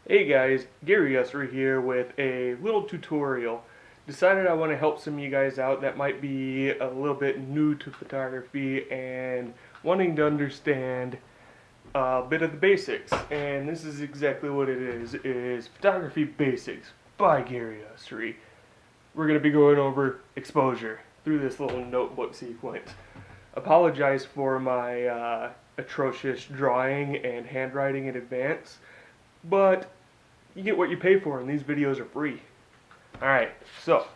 Hey guys, Gary Usser here with a little tutorial. Decided I want to help some of you guys out that might be a little bit new to photography and wanting to understand a bit of the basics. And this is exactly what it is Photography Basics by Gary Ussery. We're going to be going over exposure through this little notebook sequence. Apologize for my atrocious drawing and handwriting in advance, but you get what you pay for, and these videos are free. Alright, so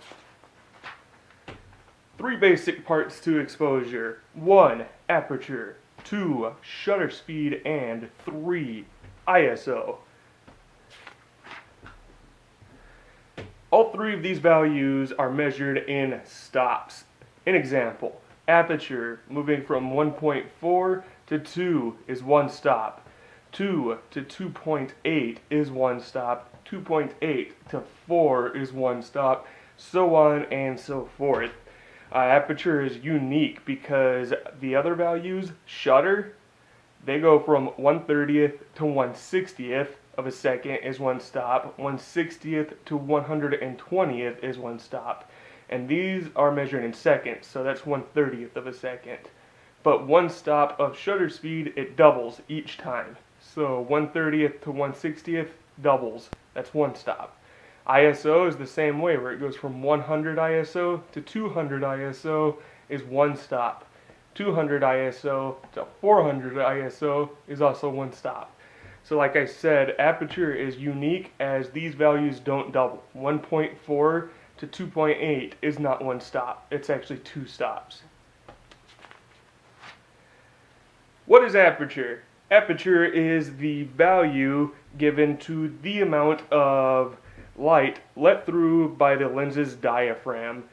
3 basic parts to exposure. 1. Aperture. 2. Shutter speed. And 3. ISO. All 3 of these values are measured in stops. An example, aperture moving from 1.4 to 2 is 1 stop. 2 to 2.8 is 1 stop, 2.8 to 4 is 1 stop, so on and so forth. Aperture is unique because the other values, shutter, they go from 1/30th to 1/60th of a second is 1 stop, 1/60th to 120th is 1 stop. And these are measured in seconds, so that's 1/30th of a second. But 1 stop of shutter speed, it doubles each time. So 1/30th to 1/60th doubles. That's 1 stop. ISO is the same way, where it goes from 100 ISO to 200 ISO is 1 stop. 200 ISO to 400 ISO is also 1 stop. So like I said, aperture is unique as these values don't double. 1.4 to 2.8 is not 1 stop. It's actually 2 stops. What is aperture? Aperture is the value given to the amount of light let through by the lens's diaphragm.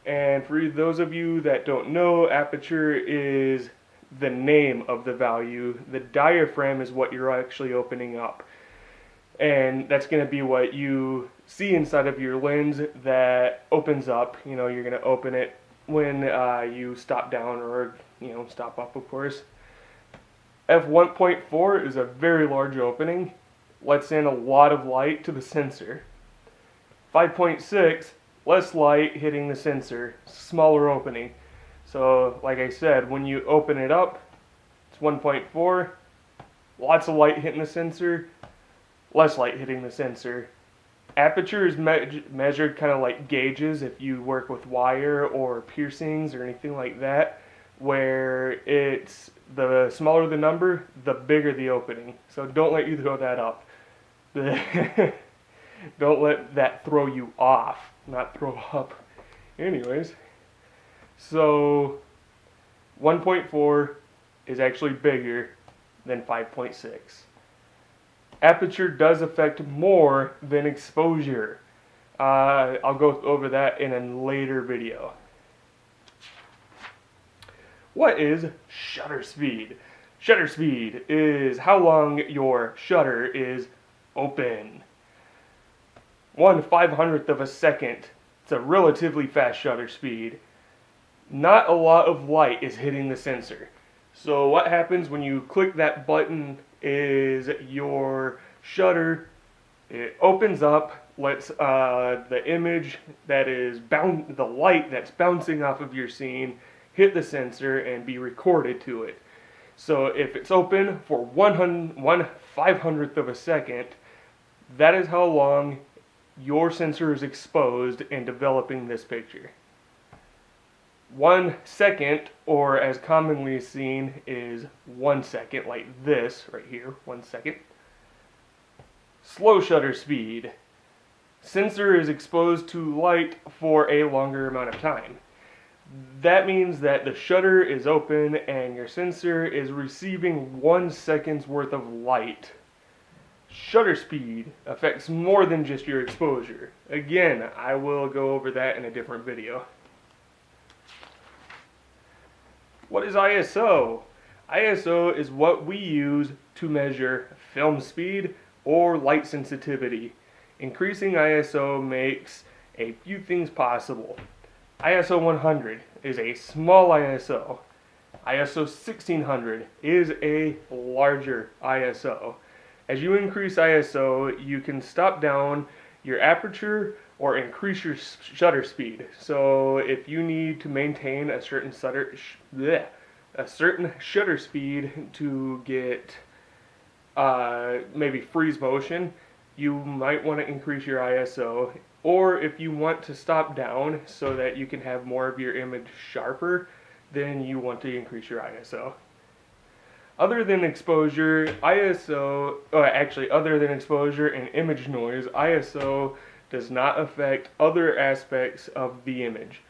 And for those of you that don't know, aperture is the name of the value. The diaphragm is what you're actually opening up. And that's going to be what you see inside of your lens that opens up. You know, you're going to open it when you stop down or, stop up, of course. f1.4 is a very large opening, lets in a lot of light to the sensor. 5.6, less light hitting the sensor, smaller opening. So like I said, when you open it up, it's 1.4, lots of light hitting the sensor, less light hitting the sensor. Aperture is measured kind of like gauges if you work with wire or piercings or anything like that, where it's the smaller the number, the bigger the opening. So don't let you throw that up. Don't let that throw you off, not throw up. Anyways, so 1.4 is actually bigger than 5.6. Aperture does affect more than exposure. I'll go over that in a later video. What is shutter speed? Shutter speed is how long your shutter is open. 1/500th of a second. It's a relatively fast shutter speed. Not a lot of light is hitting the sensor. So what happens when you click that button is your shutter, it opens up, lets the image that is the light that's bouncing off of your scene hit the sensor and be recorded to it. So if it's open for 1/500th of a second, that is how long your sensor is exposed in developing this picture. 1 second, or as commonly seen, is 1 second, like this right here, 1 second. Slow shutter speed. Sensor is exposed to light for a longer amount of time. That means that the shutter is open and your sensor is receiving 1 second's worth of light. Shutter speed affects more than just your exposure. Again, I will go over that in a different video. What is ISO? ISO is what we use to measure film speed or light sensitivity. Increasing ISO makes a few things possible. ISO 100 is a small ISO. ISO 1600 is a larger ISO. As you increase ISO, you can stop down your aperture or increase your shutter speed. So if you need to maintain a certain shutter speed to get maybe freeze motion, you might want to increase your ISO. Or if you want to stop down so that you can have more of your image sharper, then you want to increase your ISO. Other than exposure, other than exposure and image noise, ISO does not affect other aspects of the image.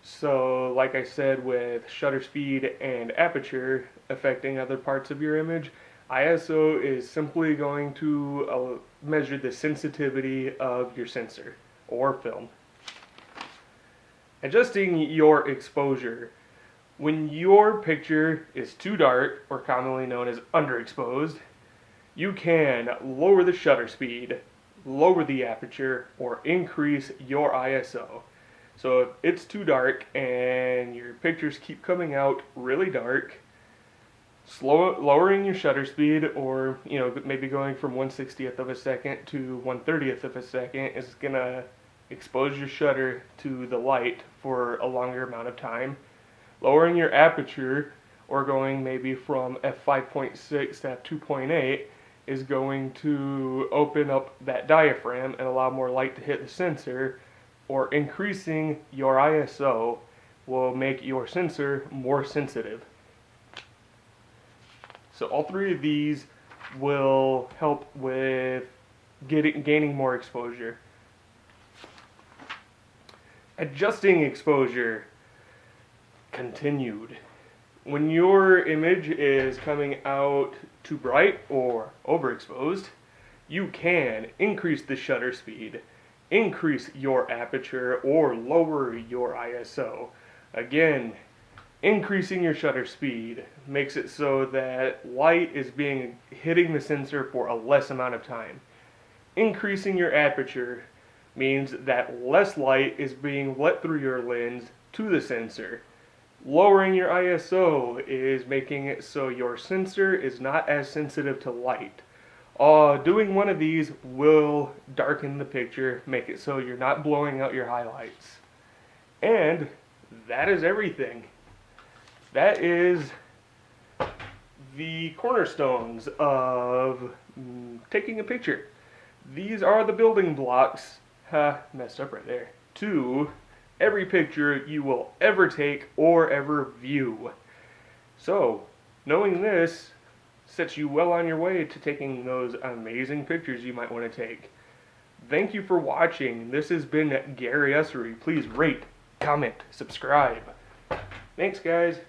So, like I said, with shutter speed and aperture affecting other parts of your image, ISO is simply going to measure the sensitivity of your sensor or film. Adjusting your exposure. When your picture is too dark, or commonly known as underexposed, you can lower the shutter speed, lower the aperture, or increase your ISO. So if it's too dark and your pictures keep coming out really dark, lowering your shutter speed, or maybe going from 1/60th of a second to 1/30th of a second, is gonna expose your shutter to the light for a longer amount of time. Lowering your aperture, or going maybe from f5.6 to f2.8, is going to open up that diaphragm and allow more light to hit the sensor. Or increasing your ISO will make your sensor more sensitive. So all three of these will help with gaining more exposure. Adjusting exposure. Continued. When your image is coming out too bright or overexposed, you can increase the shutter speed, increase your aperture, or lower your ISO. Again, increasing your shutter speed makes it so that light is hitting the sensor for a less amount of time. Increasing your aperture means that less light is being let through your lens to the sensor. Lowering your ISO is making it so your sensor is not as sensitive to light. Doing one of these will darken the picture, make it so you're not blowing out your highlights. And that is everything. That is the cornerstones of taking a picture. These are the building blocks, messed up right there, to every picture you will ever take or ever view. So, knowing this sets you well on your way to taking those amazing pictures you might want to take. Thank you for watching. This has been Gary Ussery. Please rate, comment, subscribe. Thanks, guys.